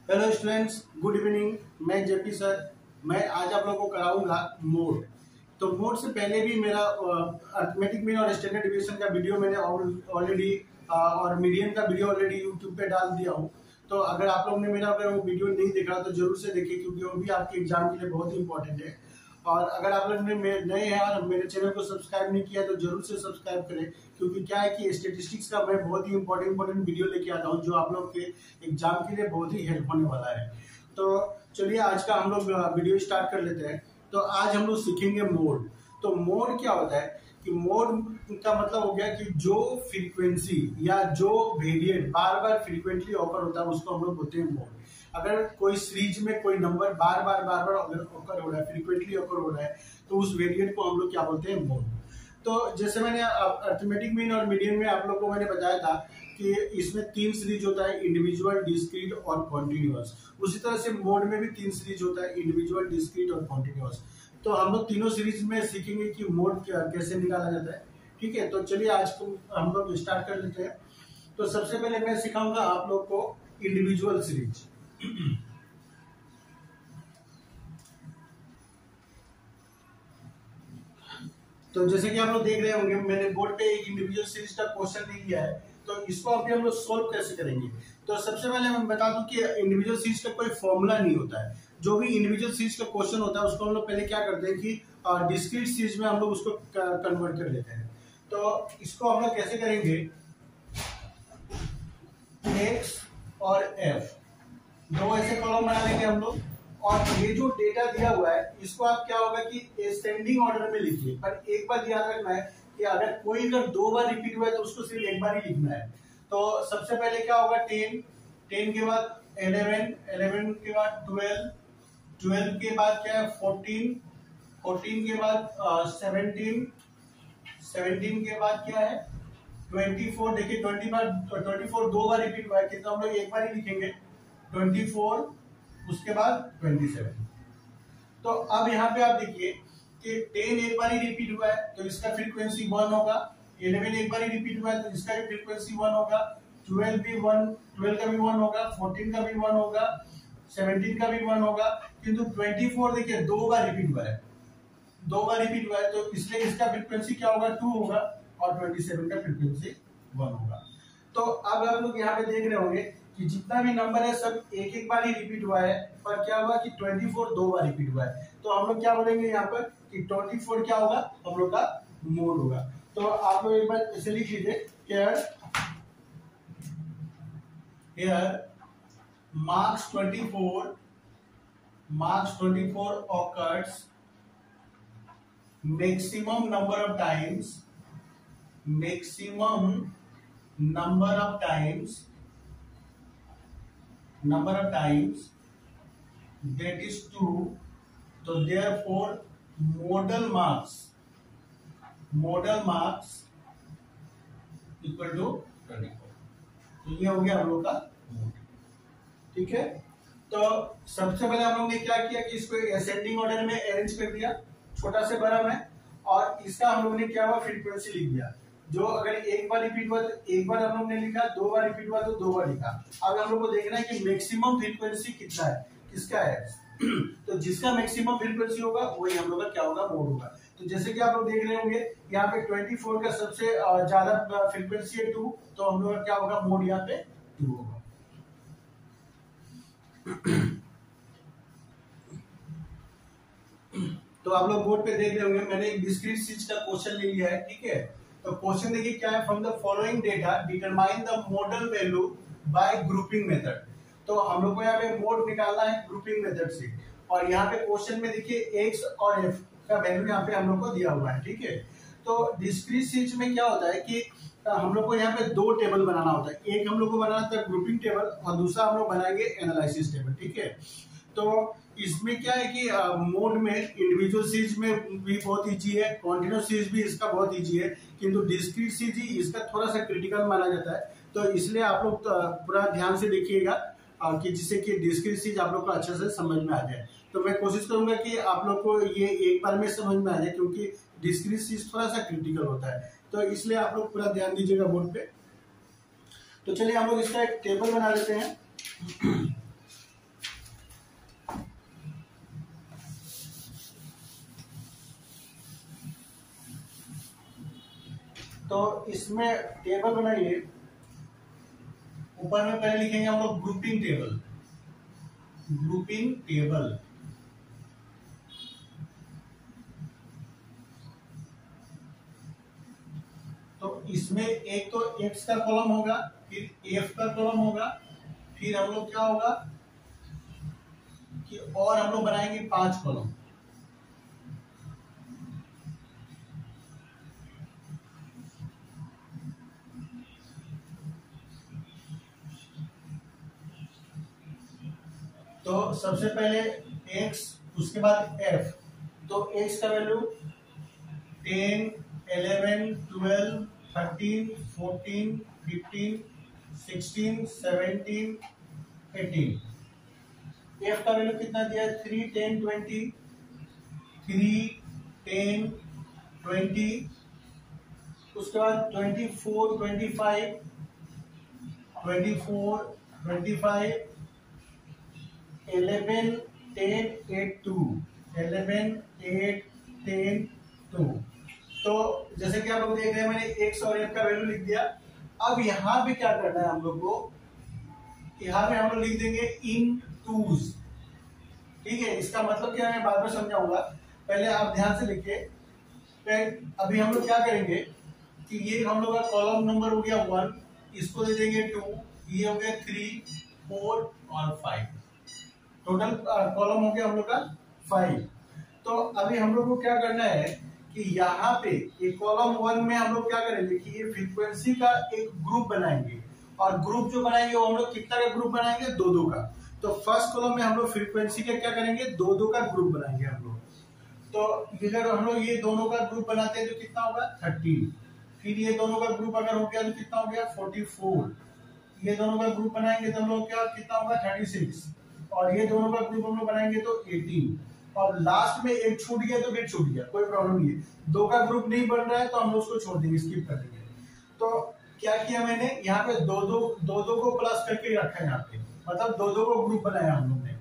Hello students, good evening. मैं JP sir. मैं आज आप लोगों को कराऊंगा मोड। तो मोड से पहले भी मेरा अर्थमेटिक मीन और स्टैंडर्ड डिवीजन का वीडियो मैंने ऑलरेडी और मीडियन का वीडियो ऑलरेडी यूट्यूब पे डाल दिया हूँ। तो अगर आप लोगों ने मेरा अगर वो वीडियो नहीं देखा तो जरूर से देखिए, क्योंकि वो भी आपके एग्जाम के लिए बहुत ही इंपॉर्टेंट है। और अगर आप लोग नए हैं और मेरे चैनल को सब्सक्राइब नहीं किया तो जरूर से सब्सक्राइब करें, क्योंकि क्या है कि स्टेटिस्टिक्स का मैं बहुत ही इंपॉर्टेंट वीडियो लेके आता हूँ जो आप लोग के एग्जाम के लिए बहुत ही हेल्प होने वाला है। तो चलिए आज का हम लोग वीडियो स्टार्ट कर लेते हैं। तो आज हम लोग सीखेंगे मोड। तो मोड क्या होता है कि मोड का मतलब हो गया कि जो फ्रीक्वेंसी या जो वेरिएट बार बार फ्रीक्वेंटली ऑकर होता है उसको हम लोग बोलते हैं मोड। अगर कोई सीरीज में कोई नंबर बार बार अगर ऑकर हो रहा है, फ्रीक्वेंटली ऑकर हो रहा है, तो उस वेरिएट को हम लोग क्या बोलते हैं, मोड। तो जैसे मैंने अर्थमेटिक मीन और मीडियन में आप लोगों को मैंने बताया था कि इसमें 3 सीरीज होता है, इंडिविजुअल, डिस्क्रीट और कॉन्टिन्यूअस। उसी तरह से मोड में भी 3 सीरीज होता है, इंडिविजुअल, डिस्क्रीट और कॉन्टिन्यूअस। तो हम लोग तीनों सीरीज में सीखेंगे कि मोड कैसे निकाला जाता है। ठीक है, तो चलिए आज को हम लोग स्टार्ट कर लेते हैं। तो सबसे पहले मैं सिखाऊंगा आप लोग को इंडिविजुअल सीरीज। तो जैसे कि आप लोग देख रहे होंगे, मैंने बोर्ड पे एक इंडिविजुअल सीरीज का क्वेश्चन ले लिया है। तो इसको अभी हम लोग सोल्व कैसे करेंगे। तो सबसे पहले मैं बता दूं कि इंडिविजुअल सीरीज का कोई फॉर्मूला नहीं होता है। जो भी इंडिविजुअल सीरीज का क्वेश्चन होता है उसको हम लोग पहले क्या करते हैं कि डिस्क्रीट सीरीज में हम लोग उसको कन्वर्ट कर लेते हैं। तो इसको हम लोग कैसे करेंगे, एक्स और एफ दो ऐसे कॉलम बना लेंगे हम लोग। और ये जो डेटा दिया हुआ है इसको आप क्या होगा कि असेंडिंग ऑर्डर में लिखिए। पर एक बात याद रखना है कि अगर कोई अगर 2 बार रिपीट हुआ है तो उसको सिर्फ एक बार ही लिखना है। तो सबसे पहले क्या होगा, 10 के बाद 11 के बाद 12 के बाद क्या है 14 के बाद 17 के बाद क्या है 24। देखिए 24 2 बार रिपीट हुआ है, कितना हम लोग एक बार ही लिखेंगे 24, उसके बाद 27। तो अब यहाँ पे आप देखिए कि 10 एक बार ही रिपीट हुआ है तो इसका फ्रीक्वेंसी 1 होगा। 11 एक बार ही रिपीट हुआ है तो इसका भी फ्रीक्वेंसी 1 होगा। 12 का भी 1 होगा, 14 का भी 1 होगा, 17 का भी 1 होगा। किंतु 24 देखिए 2 बार रिपीट हुआ है, 2 बार रिपीट हुआ है तो इसलिए इसका फ्रीक्वेंसी क्या होगा, 2 होगा। और 27 का फ्रीक्वेंसी 1 होगा। तो अब आप लोग यहाँ पे देख रहे होंगे कि जितना भी नंबर है सब एक एक बार ही रिपीट हुआ है। पर क्या हुआ कि 24 2 बार रिपीट हुआ है। तो हम लोग क्या बोलेंगे यहाँ पर कि 24 क्या होगा, हम लोग का मोड होगा। तो आप लोग एक बार इसे लिख लीजिए, here marks 24 occurs maximum number of times that is 2. तो therefore modal marks equal to 24। तो ये हो गया हम लोग का मोड। ठीक है, तो सबसे पहले हम लोग ने क्या किया कि इसको असेंडिंग ऑर्डर में अरेंज कर दिया, छोटा से बड़ा में। और इसका हम लोग ने क्या हुआ, फ्रीक्वेंसी लिख दिया। जो अगर एक बार रिपीट हुआ तो एक बार हम लोग ने लिखा, 2 बार रिपीट हुआ तो 2 बार लिखा। अब हम लोग को देखना है कि मैक्सिमम फ्रीक्वेंसी कितना है, किसका है। तो जिसका मैक्सिमम फ्रीक्वेंसी होगा वही हम लोग का क्या होगा, मोड होगा। तो जैसे कि आप लोग देख रहे होंगे यहाँ पे 24 का सबसे ज्यादा फ्रीक्वेंसी है 2, तो हम लोग का क्या होगा, मोड यहाँ पे 2 होगा। तो आप लोग बोर्ड पे देख रहे होंगे, मैंने एक डिस्क्रीट सीरीज का क्वेश्चन ले लिया है। ठीक है, तो क्वेश्चन देखिए क्या है, from the following data determine the model value by grouping method. तो हम लोग को यहाँ पे मोड निकालना है ग्रुपिंग मेथड से। और यहाँ पे क्वेश्चन में देखिए एक्स और एफ का वैल्यू यहाँ पे हम लोग को दिया हुआ है। ठीक है, तो डिस्क्रीट सीरीज में क्या होता है कि हम लोग को यहाँ पे 2 टेबल बनाना होता है। एक हम लोग को बनाना था ग्रुपिंग टेबल और दूसरा हम लोग बनाएंगे एनालिसिस टेबल। ठीक है, तो इसमें क्या है कि मोड में इंडिविजुअल सीरीज में भी बहुत इजी है, कॉन्टिन्यूअस सीरीज भी इसका बहुत इजी है, किंतु डिस्क्रीट सीरीज इसका थोड़ा सा क्रिटिकल माना जाता है। तो इसलिए आप लोग पूरा ध्यान से देखिएगा कि जिससे कि डिस्क्रीट सीरीज आप लोग को अच्छे से समझ में आ जाए। तो मैं कोशिश करूंगा कि आप लोग को ये एक बार में समझ में आ जाए, क्योंकि डिस्क्रीट सीरीज थोड़ा सा क्रिटिकल होता है। तो इसलिए आप लोग पूरा ध्यान दीजिएगा बोर्ड पे। तो चलिए हम लोग इसका एक टेबल बना लेते हैं। तो इसमें टेबल बनाइए। ऊपर में पहले लिखेंगे हम लोग ग्रुपिंग टेबल, ग्रुपिंग टेबल। तो इसमें एक तो एक्स का कॉलम होगा, फिर एफ का कॉलम होगा, फिर हम लोग क्या होगा कि और हम लोग बनाएंगे 5 कॉलम। तो सबसे पहले x, उसके बाद f। तो x का वैल्यू 10, 11, 12, 13, 14, 15, 16, 17, 18। f का वैल्यू कितना दिया है? 3, 10, 20, 3, 10, 20। उसके बाद 24, 25, 24, 25, 11, 10, 8, 2, 11, 8, 10, 2। तो जैसे कि आप लोग देख रहे हैं, मैंने एक्स और एफ का वैल्यू लिख दिया। अब यहाँ पे क्या करना है हम लोग को, यहाँ पे हम लोग लिख देंगे इन टूज। ठीक है, इसका मतलब क्या है मैं बाद में समझाऊंगा, पहले आप ध्यान से लिखिए। अभी हम लोग क्या करेंगे कि ये हम लोग का कॉलम नंबर हो गया 1, इसको दे देंगे 2, ये हो गया 3, 4 और 5। टोटल कॉलम हो गया हम लोग का 5। तो अभी हम लोग को क्या करना है कि यहाँ पे एक कॉलम 1 में हम लोग क्या करेंगे कि ये फ्रीक्वेंसी का एक ग्रुप बनाएंगे, और ग्रुप जो बनाएंगे वो हम लोग कितना का ग्रुप बनाएंगे? 2-2 का। तो फर्स्ट कॉलम में हम लोग फ्रीक्वेंसी का क्या करेंगे? 2-2 का ग्रुप बनाएंगे हम लोग। तो अगर हम लोग ये दोनों का ग्रुप बनाते हैं तो कितना होगा? 13। फिर ये दोनों का ग्रुप अगर हो गया तो कितना हो गया? 44। ये दोनों का ग्रुप बनाएंगे तो हम लोग क्या कितना होगा? 36। और ये दोनों का ग्रुप हम लोग बनाएंगे तो 18। और लास्ट में एक छूट गया तो फिर छूट गया, कोई प्रॉब्लम नहीं है। 2 का ग्रुप नहीं बन रहा है तो हम लोग उसको छोड़ देंगे, स्किप कर देंगे। तो क्या किया मैंने यहाँ पे 2-2 को प्लस करके रखा है यहाँ पे, मतलब 2-2 को ग्रुप बनाया हम लोग ने।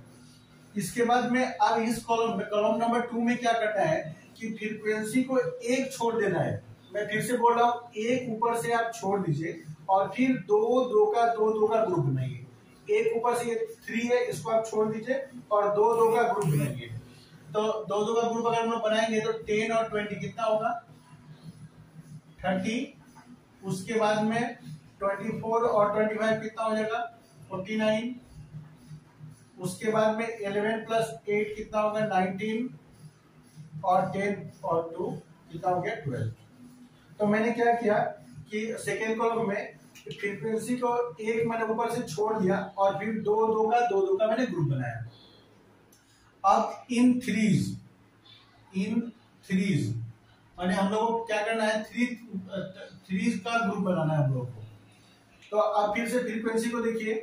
इसके बाद में अब इस कॉलम नंबर 2 में क्या करना है कि फ्रीक्वेंसी को एक छोड़ देना है। मैं फिर से बोल रहा हूँ, एक ऊपर से आप छोड़ दीजिए और फिर 2-2 का ग्रुप बनाइए। एक ऊपर से ये 3 है, इसको आप छोड़ दीजिए और 2-2 का ग्रुप बनाइए। तो 2-2 का ग्रुप अगर हम लोग बनाएंगे तो 10 और 20 कितना होगा? 30। उसके बाद में 24 और 25 कितना हो जाएगा? 49। उसके बाद में 11 प्लस 8 कितना होगा? 19। और 10 और 2 कितना हो गया? 12। तो मैंने क्या किया कि सेकेंड कॉलम में फ्रीक्वेंसी को एक मैंने ऊपर से छोड़ दिया और फिर 2-2 का मैंने ग्रुप बनाया। अब इन थ्रीज माने हम लोगों को क्या करना है? थ्रीज का ग्रुप बनाना है हम लोग को। तो अब फिर से फ्रीक्वेंसी को देखिए।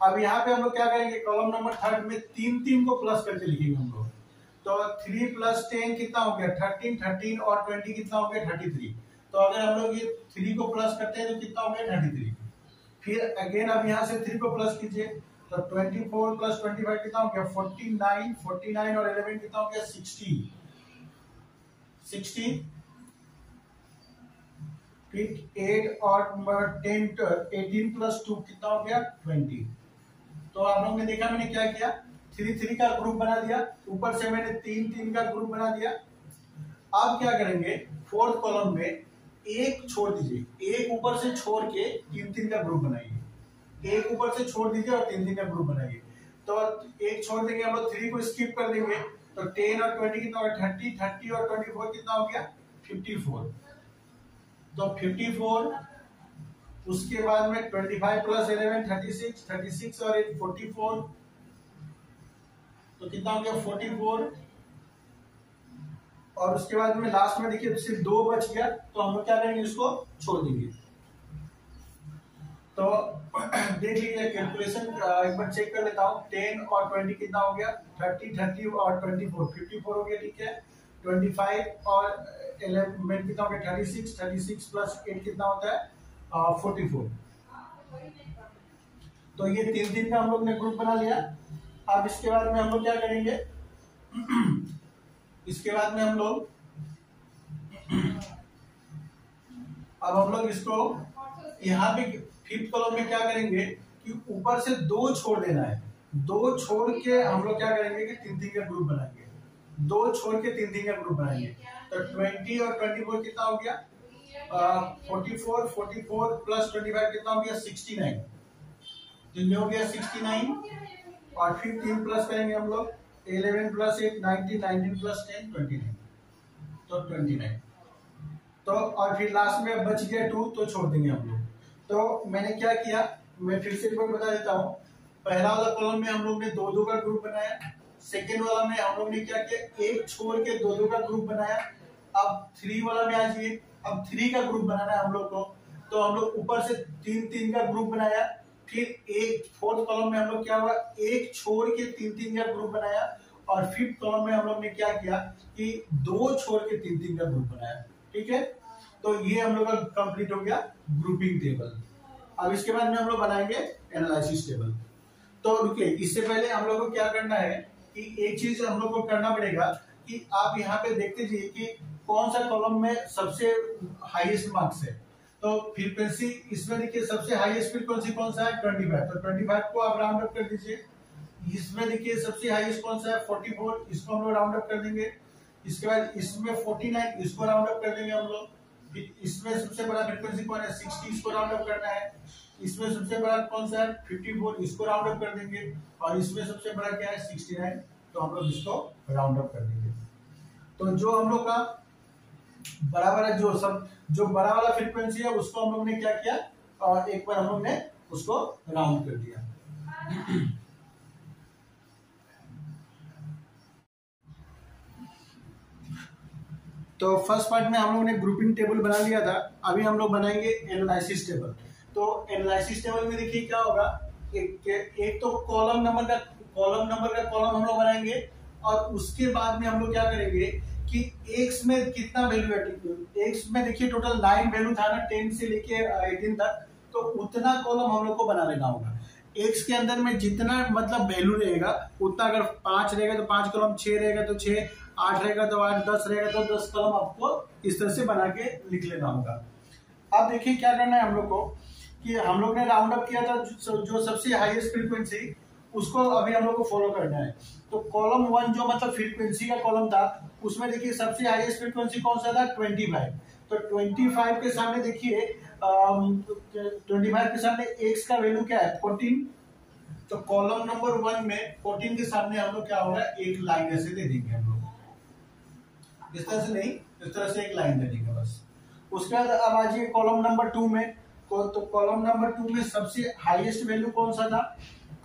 अब यहाँ पे हम लोग क्या करेंगे? कॉलम नंबर 3 में 3-3 को प्लस करके लिखेंगे हम लोग। तो 3 + 10 कितना हो गया? 13 और 20 कितना हो गया? 33। तो अगर हम लोग ये 3 को प्लस करते हैं तो कितना हो गया? 33। फिर अगेन अब यहाँ से 3 को प्लस कीजिए तो 24 + 25 कितना हो गया? 49 और 11 कितना हो गया? 60। फिर 8 और 10 18 + 2 कितना हो गया? 20। तो आप लोगों ने देखा मैंने क्या किया? 3-3 का ग्रुप बना दिया, ऊपर से मैंने 3-3 का ग्रुप बना दिया। अब क्या करेंगे? फोर्थ कॉलम में एक छोड़ दीजिए, एक ऊपर से छोड़ के 3-3 का ग्रुप बनाइए। एक ऊपर से छोड़ दीजिए और 3-3 का ग्रुप बनाइए। तो एक छोड़ देंगे हम लोग, 3 को स्किप कर देंगे तो 10 और 20 कितना हो गया? 30 और 24 कितना हो गया? 54। तो 54। उसके बाद में 25 + 11 36 और 8 44। तो कितना हो गया? 44। और उसके बाद में लास्ट में देखिए सिर्फ 2 बच गया, तो हम लोग क्या करेंगे? इसको छोड़ देंगे। तो देख लीजिए कैलकुलेशन एक बार चेक कर लेता हूँ। 10 और 20 कितना हो गया? 30 और 24 54 हो गया, ठीक है। 25 और 11 कितना हो गया? 36 + 8 कितना होता है? 44। तो ये 3-3 का हम लोग ने ग्रुप बना लिया। अब इसके बाद में हम लोग क्या करेंगे? इसके बाद में हम लोग अब हम लोग इसको यहाँ पे फिफ्थ कॉलम में क्या करेंगे कि ऊपर से 2 छोड़ देना है। 2 छोड़ के हम लोग क्या करेंगे कि 3-3 का ग्रुप बनाएंगे। 2 छोड़ के 3-3 का ग्रुप बनाएंगे। तो 20 और 24 कितना हो गया? 44 प्लस 25 कितना हो गया? 69। तो ये हो गया 69। और फिर 3 प्लस करेंगे हम लोग, 11 प्लस 8 19, 19 प्लस 10 29। तो 29। तो और फिर लास्ट में बच गया 2, तो छोड़ देंगे हम लोग। तो मैंने क्या किया, मैं फिर से एक बार बता देता हूँ। पहला वाला कॉलम में हम लोग ने 2-2 का ग्रुप बनाया। सेकेंड वाला में हम लोग ने क्या किया, 1 छोड़ के 2-2 का ग्रुप बनाया। अब 3 वाला में आ जाइए। अब 3 का ग्रुप बनाना है हम लोग को, तो हम लोग ऊपर से 3-3 का ग्रुप बनाया। फिर एक फोर्थ कॉलम में हम लोग क्या हुआ, 1 छोड़ के 3-3 का ग्रुप बनाया। और फिफ्थ कॉलम में हम लोग ने क्या किया कि 2 छोड़ के 3-3 का ग्रुप बनाया। ठीक है, तो ये हम लोग का कंप्लीट हो गया ग्रुपिंग टेबल। अब इसके बाद में हम लोग बनाएंगे एनालिसिस टेबल। तो रुकिए, इससे पहले हम लोग को क्या करना है कि एक चीज हम लोग को करना पड़ेगा कि आप यहाँ पे देखते जाइए कि कौन सा कॉलम में सबसे हाईएस्ट मार्क्स है। तो फ्रीक्वेंसी इसमें देखिए सबसे हाईएस्ट फ्रीक्वेंसी कौन सा है, 25। तो 25 को आप राउंड अप कर दीजिए। इसमें देखिए सबसे हाईएस्ट कौन सा है, 44, इसको हम लोग राउंड अप कर देंगे। इसके बाद इसमें 49, इसको राउंड अप कर देंगे हम लोग। इसमें सबसे बड़ा फ्रीक्वेंसी कौन है, 60, इसको राउंड अप करना है। इसमें सबसे बड़ा कौन सा है, 54, इसको राउंड अप कर देंगे। और इसमें सबसे बड़ा क्या है, 69, तो हम लोग इसको राउंड अप कर देंगे। तो जो हम लोग का बड़ा बड़ा जो बड़ा वाला फ्रीक्वेंसी है उसको हम लोग ने क्या किया, और एक बार हम लोग ने उसको राउंड कर दिया। तो फर्स्ट पार्ट में हम लोग ने ग्रुपिंग टेबल बना लिया था। अभी हम लोग बनाएंगे एनालिसिस टेबल। तो एनालिसिस टेबल में देखिए क्या होगा, एक तो कॉलम नंबर का कॉलम हम लोग बनाएंगे। और उसके बाद में हम लोग क्या करेंगे कि एक्स में कितना वैल्यू है। एक्स में देखिए टोटल 9 वैल्यू था ना, 10 से लेके 18 तक, तो उतना कॉलम हम लोग को बना लेना होगा। एक्स के अंदर में जितना मतलब वैल्यू रहेगा उतना, अगर 5 रहेगा तो 5 कॉलम, 6 रहेगा तो 6, 8 रहेगा तो 8, 10 रहेगा तो 10 कॉलम आपको इस तरह से बना के लिख लेना होगा। अब देखिए क्या करना है हम लोग को कि हम लोग ने राउंड अप किया था जो सबसे हाईएस्ट फ्रीक्वेंसी, उसको अभी हम लोग को फॉलो करना है। तो कॉलम 1 जो मतलब फ्रीक्वेंसी का कॉलम था, उसमें देखिए सबसे हाईएस्ट फ्रीक्वेंसी कौन सा था, 25। तो 25 के सामने देखिए 25 के सामने एक्स का वैल्यू क्या है, 14। तो कॉलम नंबर 1 में 14 के सामने हम लोग क्या होगा, एक लाइन ऐसे दे देंगे हम लोग। इस तरह से नहीं, इस तरह से एक लाइन दे देंगे बस। उसके बाद अब आ जाइए कॉलम नंबर 2 में। तो कॉलम नंबर 2 में सबसे हाईएस्ट वैल्यू कौन सा था,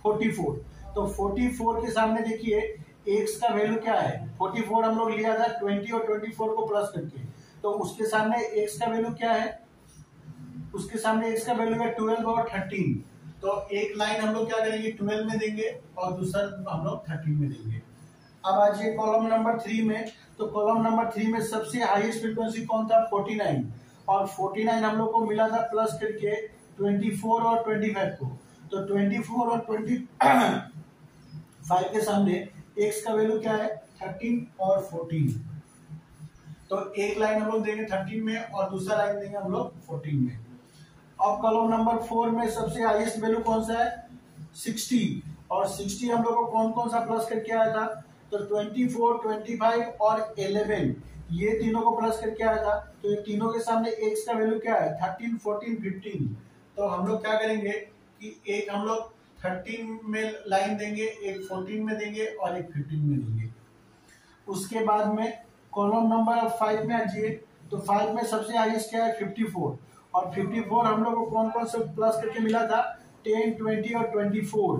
44। तो 44 के सामने देखिए एक्स का वैल्यू क्या है, 44 हम लोग लिया था 20 और 24 को प्लस करके। तो उसके सामने एक्स का वैल्यू क्या है, उसके सामने एक्स का वैल्यू है 12 और 13। तो एक लाइन हम लोग क्या करेंगे, 12 में देंगे और दूसरा हम लोग 13 में देंगे। अब आ जाइए कॉलम नंबर 3 में। तो कॉलम नंबर 3 में सबसे हाईएस्ट फ्रीक्वेंसी कौन था, 49। और 49 हम लोग को मिला था प्लस करके 24 और 25 को। तो 24 और 25 के सामने एक्स का वैल्यू क्या है, 13 और 14। तो एक लाइन हम लोग देंगे 13 में और दूसरा लाइन देंगे हम लोग 14 में। अब कॉलम नंबर 4 में सबसे हाईएस्ट वैल्यू कौन सा है, 60। और 60 हम लोग को कौन कौन सा प्लस करके आया था, तो 24, 25 और 11, ये तीनों को प्लस करके आया था। तो ये तीनों के सामने एक्स का वैल्यू क्या है, 13, 14, 15। तो हम लोग क्या करेंगे कि एक हम लोग 13 में लाइन देंगे, एक 14 में देंगे और एक 15 में देंगे। उसके बाद में कॉलम नंबर 5 में आ जाइए। तो 5 में सबसे हाईएस्ट क्या है, 54। और 54 हम लोग को कौन कौन से प्लस करके मिला था, 10, 20 और 24।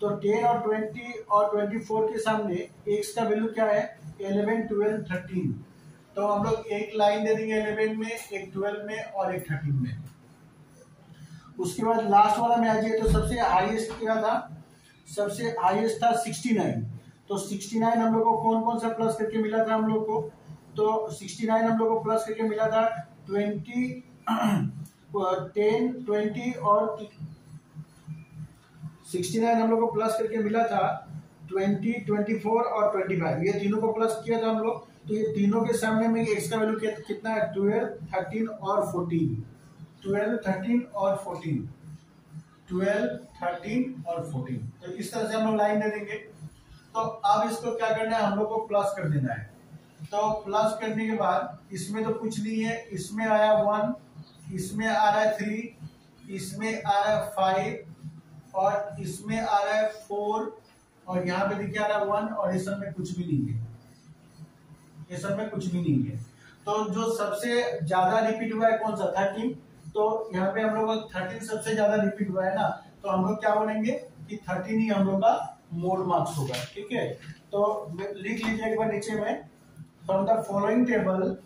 तो 10 और 20 और 24 के सामने एक्स का वैल्यू क्या है, 11, 12, 13। तो हम लोग एक लाइन दे देंगे 11 में, एक 12 में और एक 13 में। उसके बाद लास्ट वाला में आ जाइए। तो सबसे हाईएस्ट क्या था, सबसे हाईएस्ट था 69। तो 69 हम लोग को कौन कौन सा प्लस करके मिला था हम लोग को, तो 69 हम लोग को प्लस करके मिला था 20, 10, 20 और 69 हम लोग को प्लस करके मिला था 20, 24 और 25। ये तीनों को प्लस किया था हम लोग। तो ये तीनों के सामने में एक्स का वैल्यू कितना है, 12, 13 और 14। 12, 13 और 14, 12, 13 और 14। तो इस तरह से हम लोग लाइन दे देंगे। तो अब इसको क्या करना है, हम लोग को प्लस कर देना है। तो प्लस करने के बाद इसमें तो कुछ नहीं है, इसमें आया 1, इसमें आ रहा है 3, इसमें आ रहा है 5 और इसमें आ रहा है 4 और यहाँ पे देखिए आ रहा है 1 और इस सब में कुछ भी नहीं है, ये सब में कुछ भी नहीं है। तो जो सबसे ज्यादा रिपीट हुआ है कौन सा, 13। तो यहाँ पे हम लोग 13 सबसे ज्यादा रिपीट हुआ है ना, तो हम लोग क्या बोलेंगे कि 13 ही हम लोग का मोड मार्क्स होगा। ठीक है, तो लिख लीजिए एक बार नीचे में, from the following table,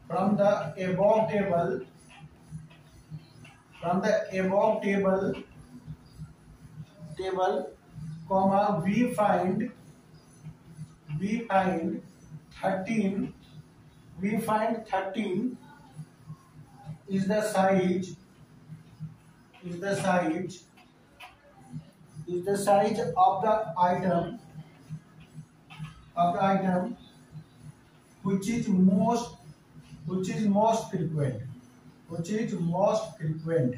from the above table, from the above table comma we find 13, we find 13 is the size of the item which is most frequent,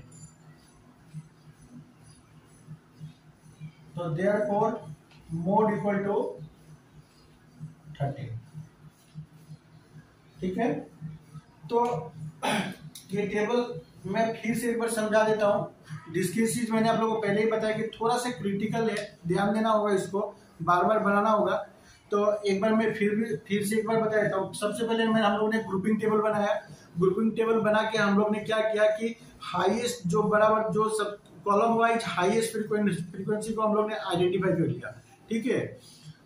so therefore mode equal to 13। ठीक है, तो ये table मैं फिर से एक बार समझा देता हूँ। डिस्क्रीट चीज मैंने आप लोगों को पहले ही बताया कि थोड़ा सा क्रिटिकल है, ध्यान देना होगा, इसको बार बार बनाना होगा। तो एक बार मैं फिर से एक बार बता देता हूँ। सबसे पहले हम लोगों ने ग्रुपिंग टेबल बनाया। ग्रुपिंग टेबल बना के हम लोग ने क्या किया कि हाईएस्ट जो बराबर जो सब कॉलम वाइज हाईएस्ट फ्रीक्वेंसी को हम लोग ने आइडेंटिफाई कर लिया। ठीक है,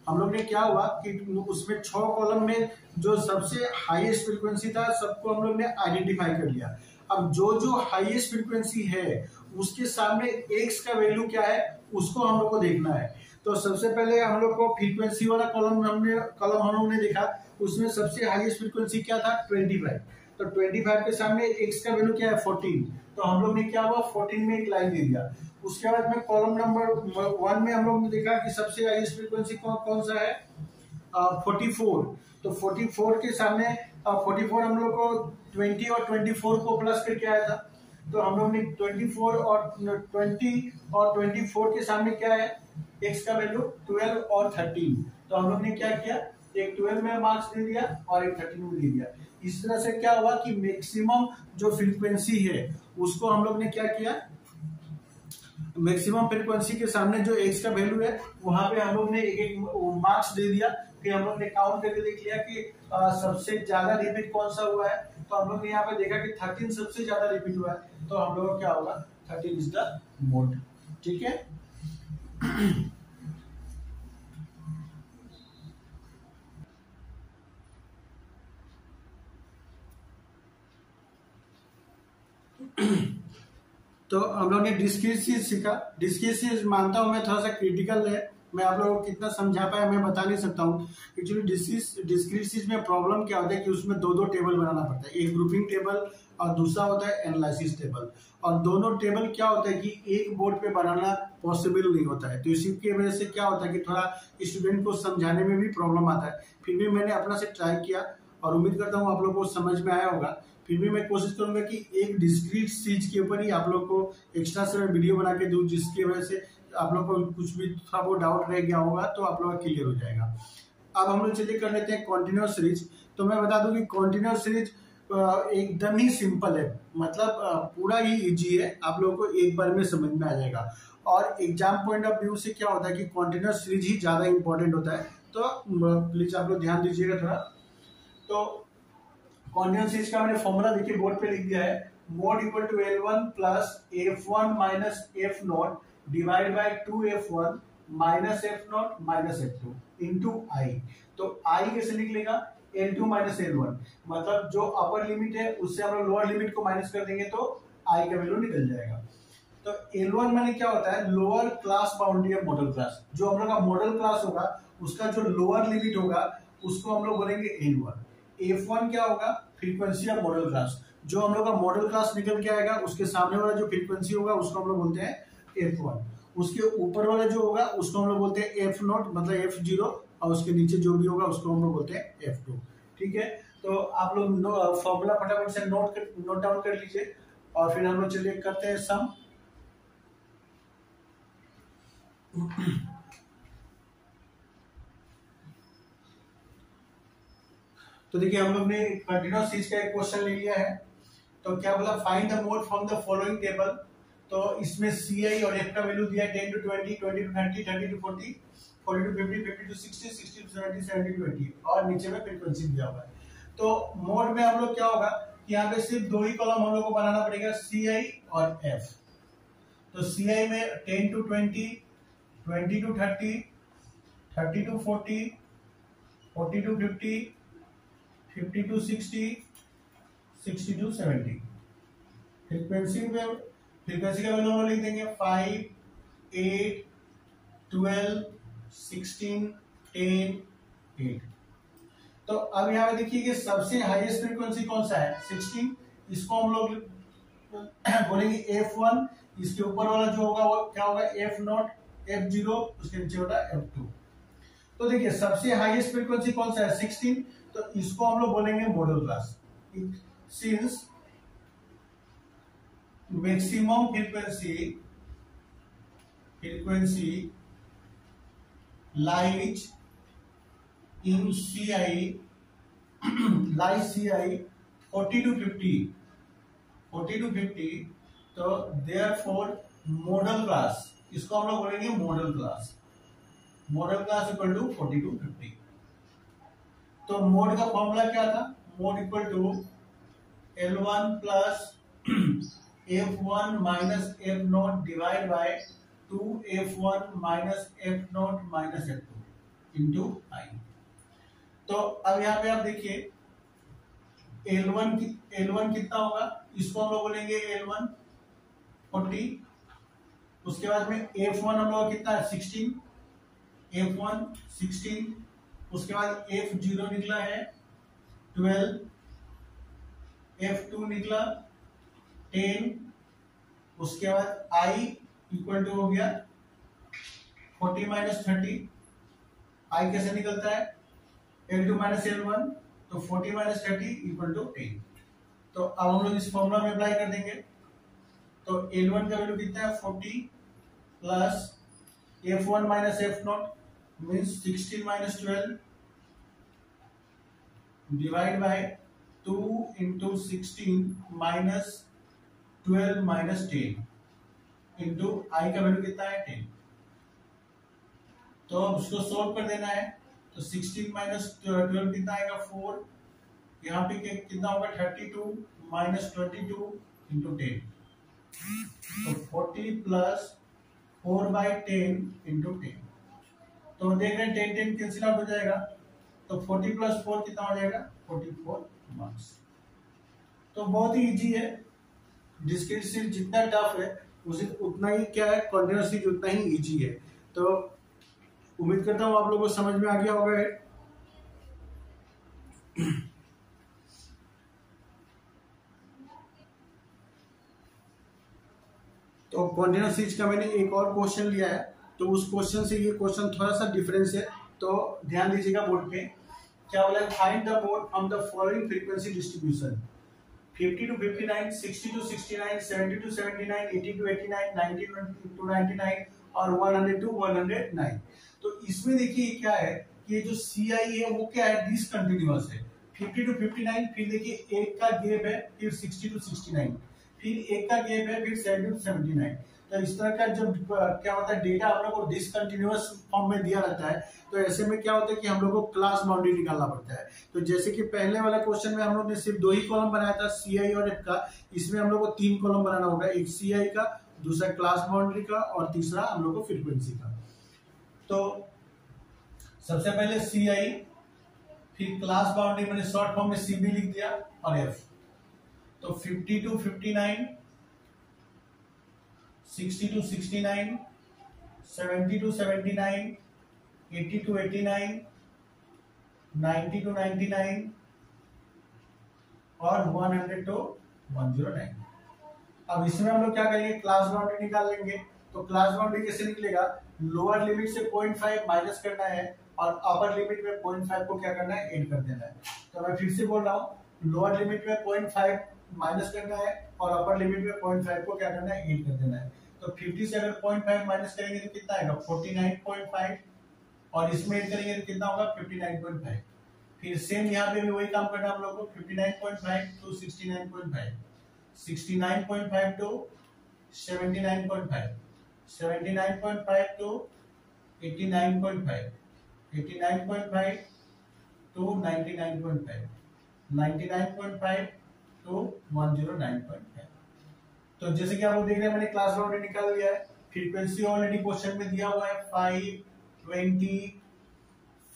हम लोग ने क्या हुआ कि उसमें 6 कॉलम में जो सबसे हाईएस्ट फ्रीक्वेंसी था सबको हम लोग ने आइडेंटिफाई कर लिया। अब जो हाईएस्ट फ्रीक्वेंसी है उसके सामने एक्स का वैल्यू क्या है उसको हम लोग को देखना है। तो सबसे पहले हम लोग को फ्रीक्वेंसी वाला कॉलम हम लोग ने देखा, उसमें सबसे हाईएस्ट फ्रीक्वेंसी क्या था 25। तो 25 के सामने एक्स का वैल्यू क्या है 14। तो हम लोग ने क्या हुआ 14 में एक लाइन दे दिया। उसके बाद में कॉलम नंबर 1 में हम लोग ने देखा कि सबसे हाईएस्ट फ्रीक्वेंसी कौन सा है 44। तो 44 के सामने 44 हम लोग को 20 और 24 को प्लस करके आया था। तो हम लोग ने 24 और 20 और 24 के सामने क्या है एक्स का वैल्यू 12 और 13। तो हम लोग ने क्या किया, एक 12 में मार्क्स दे दिया और एक 13 में दे दिया। इस तरह से क्या हुआ कि मैक्सिमम जो फ्रीक्वेंसी है उसको हम लोग ने क्या किया, मैक्सिमम फ्रीक्वेंसी के सामने जो एक्स का वैल्यू है वहां पे हम लोग ने एक मार्क्स दे दिया। फिर हम लोग ने काउंट करके देख लिया कि सबसे ज्यादा रिपीट कौन सा हुआ है। तो हम लोग ने यहाँ पे देखा कि 13 सबसे ज्यादा रिपीट हुआ है। तो हम लोग को क्या होगा 13 इज द मोड। ठीक है, तो हम लोग ने डिस्क्रीट चीज सीखा। डिस्क्रीट चीज मानता हूं मैं थोड़ा सा क्रिटिकल है, मैं आप लोगों को कितना समझा पाया मैं बता नहीं सकता हूँ। एक्चुअली डिस्क्रीट चीज में प्रॉब्लम क्या होता है कि उसमें दो टेबल बनाना पड़ता है, एक ग्रुपिंग टेबल और दूसरा होता है एनालिसिस टेबल। और दोनों टेबल क्या होता है कि एक बोर्ड पे बनाना पॉसिबल नहीं होता है। तो इसी की वजह से क्या होता है कि थोड़ा स्टूडेंट को समझाने में भी प्रॉब्लम आता है। फिर भी मैंने अपना से ट्राई किया और उम्मीद करता हूँ आप लोगों को समझ में आया होगा। फिर भी मैं कोशिश करूंगा कि एक डिस्क्रीट चीज के ऊपर ही आप लोग को एक्स्ट्रा से वीडियो बना के दूं, जिसकी वजह से आप लोग को कुछ भी थोड़ा बहुत डाउट रह गया होगा तो आप लोग का क्लियर हो जाएगा। अब हम लोग चलिए कर लेते हैं कॉन्टिन्यूअस सीरीज। तो मैं बता दूं कि कॉन्टिन्यूअस सीरीज एकदम ही सिंपल है, मतलब पूरा ही इजी है, आप लोगों को एक बार में समझ में आ जाएगा। और एग्जाम पॉइंट ऑफ व्यू से क्या होता है कि कॉन्टिन्यूअस सीरीज ही ज्यादा इंपॉर्टेंट होता है। तो प्लीज आप लोग ध्यान दीजिएगा थोड़ा। तो कॉन्टिन्यूअस सीरीज का मैंने फॉर्मूला देखिए बोर्ड पे लिख दिया है, mode equal to L1 plus F1 minus F0 divide by 2F1 minus F0 minus F2 into I। तो I कैसे निकलेगा L2 माइनस L1, मतलब जो अपर लिमिट है उससे हम लोग लोअर लिमिट को माइनस कर देंगे तो I का वैल्यू निकल जाएगा। तो L1 माने क्या होता है lower class boundary of model class. जो हम लोग का मॉडल क्लास होगा उसका जो लोअर लिमिट होगा उसको हम लोग बोलेंगे L1। F1 क्या होगा फ्रीक्वेंसी ऑफ मॉडल क्लास, जो हम लोग का मॉडल क्लास निकल के आएगा उसके सामने वाला जो फ्रीक्वेंसी होगा उसको हम लोग बोलते हैं F1। उसके ऊपर वाला जो होगा उसको हम लोग बोलते हैं F0 मतलब F0 और उसके नीचे जो भी होगा उसको हम लोग बोलते हैं F2। ठीक है, तो आप लोग फॉर्मूला फटाफट से नोट डाउन कर लीजिए और फिर हम लोग चलिए करते हैं सम। तो देखिए हम लोग ने कंटिन्यूअस सीरीज का एक क्वेश्चन ले लिया है। तो क्या बोला, find the mode from the following table. तो इसमें CI और F का वैल्यू दिया है 10 to 20, 20 to 30, 30 to 40, 40 to 50, 50 to 60, 60 to 70, 70 to 80 और नीचे में फ्रीक्वेंसी दिया हुआ है। तो मोड में हम लोग क्या होगा कि यहाँ पे सिर्फ दो ही कॉलम हम लोग को बनाना पड़ेगा, CI और F। तो CI में 10 to 20, 20 to 30, 30 to 40, 40 to 50, 50 to 60, 60 to 70। Frequency का वैल्यू हम लिख देंगे 5, 8, 12, 16, 10, 8। तो अब यहाँ पे देखिए कि सबसे हाईएस्ट फ्रीक्वेंसी कौन सा है, 16। इसको हम लोग बोलेंगे F1। इसके ऊपर वाला जो होगा वो क्या होगा, F0, F0, उसके नीचे होगा F2। तो देखिए सबसे हाईएस्ट फ्रीक्वेंसी कौन सा है, 16। तो इसको हम लोग बोलेंगे modal class. Since maximum frequency lies in CI 40 to 50, 40 to 50। तो therefore मॉडल क्लास, इसको हम लोग बोलेंगे modal class equal to 40 to 50। तो मोड का फॉर्मूला क्या था, mode equal to L1 plus F1 minus F0 divide by 2F1 minus F0 minus F2 into i. तो अब यहाँ पे आप देखिए L1 कितना होगा, इसको हम लोग बोलेंगे L1 40। उसके बाद में F1 हम लोग कितना है, 16, F1 16। उसके बाद F0 निकला है 12, F2 निकला 10। उसके बाद I इक्वल टू हो गया 40 माइनस 30। I कैसे निकलता है, L2 माइनस L1, तो 40 माइनस 30 इक्वल टू 10। तो अब हम लोग इस फॉर्मूला में अप्लाई कर देंगे। तो L1 का वैल्यू कितना है, 40 plus F1 minus F0 means 16 minus 12 divide by 2 into 16 minus 12 minus 10 into i का वैल्यू कितना है, 10। तो अब उसको सोल्व कर देना है। तो 16 माइनस 12 कितना आएगा, 4। यहाँ पे कितना होगा, 32 माइनस 22 इंटू 10। तो 40 प्लस 4 बाई 10 इंटू 10। तो देख रहे हैं 10 10 कैंसिल आउट हो जाएगा। तो 40 प्लस 4 कितना हो जाएगा, 44 मार्क्स। तो बहुत ही इजी है। डिस्क्रीट सीरीज जितना टफ है उसे उतना ही क्या है, कंटीन्यूअस सीरीज उतना ही इजी है। तो उम्मीद करता हूँ आप लोगों को समझ में आ गया होगा। तो कंटीन्यूअस सीरीज का मैंने एक और क्वेश्चन लिया है। तो उस क्वेश्चन से ये क्वेश्चन थोड़ा सा डिफरेंस है, तो ध्यान दीजिएगा बोर्ड पे। क्या बोला है, find the mode from the following frequency distribution, 50 to 59, 60 to 69, 70 to 79, 80 to 89, 90 to 99 और 100 to 109। तो इसमें देखिए क्या है कि ये जो CI है वो क्या है, डिसकंटिन्यूअस है। 50 to 59, फिर देखिए एक का गैप है, फिर 60 to 69, फिर एक का गैप है, फिर 70 to 79। तो इस तरह का जब क्या होता है, डेटा हम लोग को डिसकंटिन्यूअस फॉर्म में दिया रहता है। तो ऐसे में क्या होता है कि हम लोग को क्लास बाउंड्री निकालना पड़ता है। तो जैसे कि पहले वाला क्वेश्चन में हम लोग ने सिर्फ दो ही कॉलम बनाया था, CI और F का। इसमें हम लोग को 3 कॉलम बनाना होगा, एक CI का, दूसरा क्लास बाउंड्री का और तीसरा हम लोग को फ्रीक्वेंसी का। तो सबसे पहले CI, फिर क्लास बाउंड्री मैंने शॉर्ट फॉर्म में CB लिख दिया और F। तो 50 to 59, 60 to 69, 70 to 79, 80 to 89, 90 to 99 और 100 to 109। अब इसमें हम लोग क्या करेंगे, क्लास बाउंड्री निकाल लेंगे। तो क्लास बाउंड्री कैसे निकलेगा, लोअर लिमिट से 0.5 माइनस करना है और अपर लिमिट में 0.5 को क्या करना है, ऐड कर देना है। तो मैं फिर से बोल रहा हूँ, लोअर लिमिट में 0.5 माइनस करना है और अपर लिमिट में 0.5 को क्या करना है, ऐड कर देना है। तो 50 से अगर 0.5 माइनस करेंगे तो कितना आएगा, 49.5, और इसमें ऐड करेंगे तो कितना होगा, 59.5। फिर सेम यहाँ पे भी वही काम करना है हम लोग को, 59.5 to 69.5, 69.5 to 79.5, 79.5 to 89.5, 89.5 to 99.5, 99.5 to 109.5। तो जैसे कि आप लोग देख रहे हैं, मैंने क्लास ऑलरेडी निकाल दिया है। फ्रीक्वेंसी ऑलरेडी क्वेश्चन में दिया हुआ है 5, 20,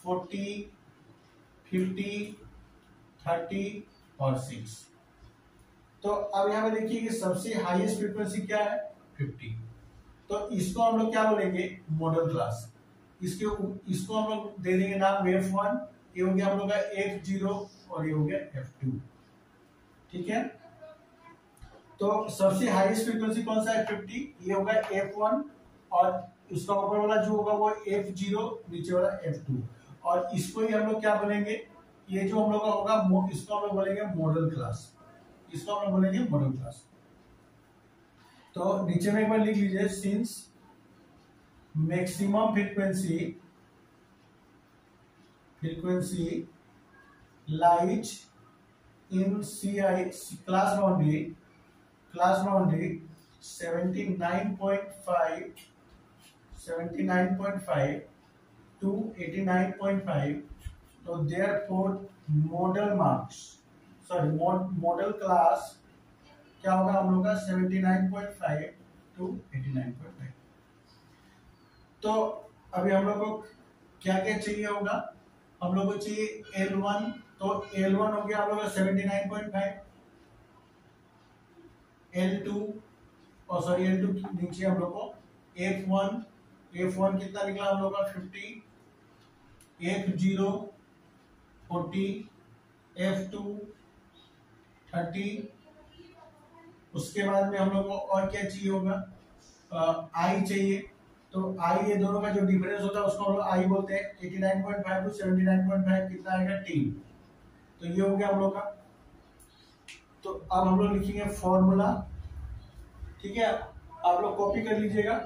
40, 50, 30 और 6। तो अब यहाँ पे देखिए कि सबसे हाईएस्ट फ्रीक्वेंसी क्या है, 50। तो इसको हम लोग क्या बोलेंगे, मॉडल क्लास। इसको हम लोग दे देंगे नाम F1, ये हो गया हम लोग का F0 और ये हो गया F2। ठीक है, तो सबसे हाईएस्ट फ्रीक्वेंसी कौन सा है, 50, ये होगा F1, और उसका ऊपर वाला जो होगा वो F0, नीचे वाला F2, और इसको ही हम लोग क्या बोलेंगे, ये जो हम लोग का होगा इसको हम लोग बोलेंगे मॉडल क्लास, इसको हम लोग बोलेंगे मॉडल क्लास। तो नीचे में एक बार लिख लीजिए, since maximum frequency lies in CI class boundary 79.5 to 89.5, तो therefore मॉडल क्लास क्या होगा हम लोग का, 79.5 to 89.5। तो अभी हम लोग को क्या क्या चाहिए होगा, हम लोग को चाहिए L1, तो L1 हो गया हम लोग का 79.5, L2 और सॉरी L2 नीचे हम लोग को F1 कितना निकला हम लोग का 50, F0 40, F2 30। उसके बाद में हम लोग को और क्या चाहिए होगा, I चाहिए। तो I, ये दोनों का जो डिफरेंस होता है उसको हम लोग I बोलते हैं। 89.5 टू 79.5 कितना आएगा, 10। तो ये हो गया हम लोग का। तो अब हम लोग लिखेंगे फॉर्मूला, ठीक है, आप लोग कॉपी कर लीजिएगा।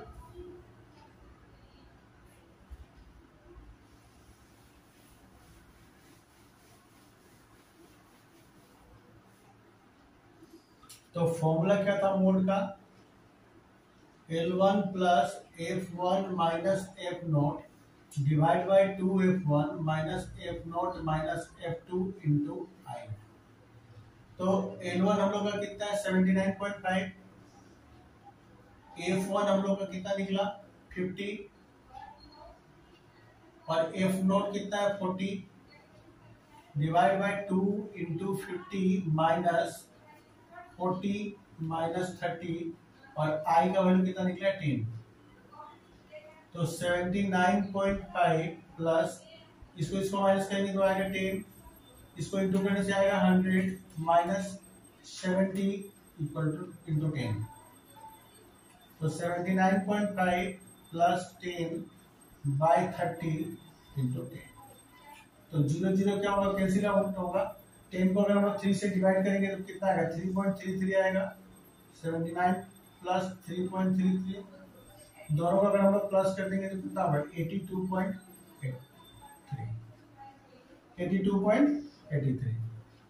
तो फॉर्मूला क्या था मोड का, L1 plus F1 minus F0 divide by 2F1 minus F0 minus F2 into I। तो L1 हम लोग का कितना है, 79.5, F1 हम लोग का कितना निकला, 50, और F0 कितना है, 40, divide by 2 into 50 minus 40 minus 30, और I का वैल्यू कितना निकला, 10। तो 79.5 प्लस इसको माइनस करेंगे तो आएगा 10, इसको इंटू करने से आएगा 100 माइनस 70 इक्वल टू इंटू 10। तो 79.5 प्लस 10 बाई 30 इंटू 10। तो 0 क्या होगा, कैंसिल आउट होगा। 10 को अगर हम 3 से डिवाइड करेंगे तो कितना आएगा, 3.33 आएगा। 79 प्लस 3.33, दोनों को अगर हम लोग प्लस कर देंगे तो कितना होगा, 82.83।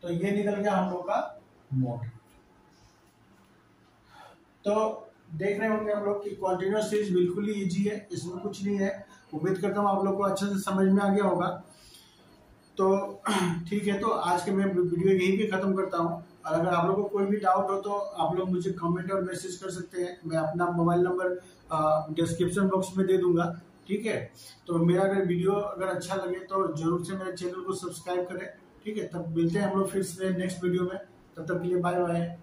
तो ये निकल गया हम लोग का मोड। तो देख रहे होंगे हम लोग कि कॉन्टिन्यूअस सीरीज बिल्कुल ही इजी है, इसमें कुछ नहीं है। उम्मीद करता हूँ आप लोग को अच्छे से समझ में आ गया होगा। तो ठीक है, तो आज के मैं वीडियो यहीं पे खत्म करता हूँ। और अगर आप लोगों को कोई भी डाउट हो तो आप लोग मुझे कमेंट और मैसेज कर सकते हैं। मैं अपना मोबाइल नंबर डिस्क्रिप्शन बॉक्स में दे दूंगा, ठीक है। तो मेरा अगर वीडियो अगर अच्छा लगे तो जरूर से मेरे चैनल को सब्सक्राइब करें, ठीक है। तब मिलते हैं हम लोग फिर से नेक्स्ट वीडियो में, तब तक के लिए बाय बाय।